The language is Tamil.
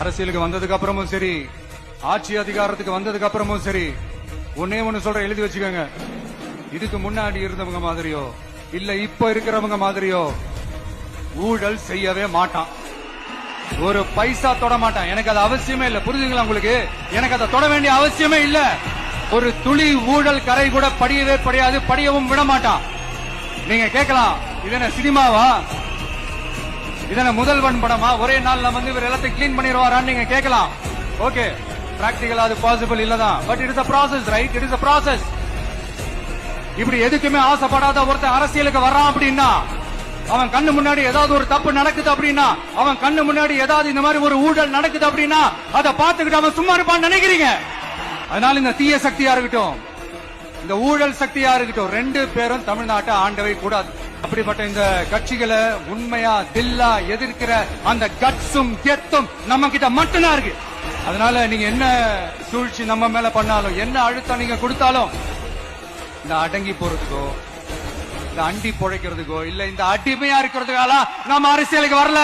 அரசியலுக்கு வந்ததுக்கு அப்புறமும் சரி, ஆட்சி அதிகாரத்துக்கு வந்ததுக்கு அப்புறமும் சரி, ஒன்னே ஒண்ணு சொல்ற, எழுதி வச்சுக்கோங்க. இதுக்கு முன்னாடி இருந்தவங்க மாதிரியோ இல்ல இப்ப இருக்கிறவங்க மாதிரியோ ஊழல் செய்யவே மாட்டான். ஒரு பைசா தொட மாட்டான். எனக்கு அது அவசியமே இல்ல. புரிஞ்சுங்களா உங்களுக்கு? எனக்கு அதை தொட வேண்டிய அவசியமே இல்ல. ஒரு துளி ஊழல் கரை கூட படியவே படியாது, படியவும் விட மாட்டான். நீங்க கேட்கலாம், இது என்ன சினிமாவா, இதன முதல்வன் படமா, ஒரே நாள்ல வந்து இவர் எல்லாத்தையும் கிளீன் பண்ணிடுவாரான்னு நீங்க கேட்கலாம். ஓகே, பிராக்டிகலா அது பாசிபிள் இல்லதான். But it is a process, right? It is a process. இப்படி எதுக்குமே ஆசைப்படாத ஒருத்தன் அரசியலுக்கு வர்றான் அப்படின்னா, அவன் கண்ணு முன்னாடி ஏதாவது ஒரு தப்பு நடக்குது அப்படின்னா, அவன் கண்ணு முன்னாடி ஏதாவது இந்த மாதிரி ஒரு ஊழல் நடக்குது அப்படின்னா, அதை பார்த்துக்கிட்டு அவன் சும்மா இருப்பான்னு நினைக்கிறீங்க? அதனால இந்த தீய சக்தியா இருக்கட்டும், இந்த ஊழல் சக்தியா இருக்கட்டும், ரெண்டு பேரும் தமிழ்நாட்டை ஆண்டவை கூடாது. அப்படிப்பட்ட இந்த கட்சிகளை உண்மையா தில்லா எதிர்க்கிற அந்த கட்ஸும் கெத்தும் நம்ம கிட்ட மட்டும்தான் இருக்கு. அதனால நீங்க என்ன சூழ்ச்சி நம்ம மேல பண்ணாலும், என்ன அழுத்தம் நீங்க கொடுத்தாலும், இந்த அடங்கி போறதுக்கோ, இந்த அண்டி பொழைக்கிறதுக்கோ, இல்ல இந்த அடிமையா இருக்கிறதுக்கால நம்ம அரசியலுக்கு வரல.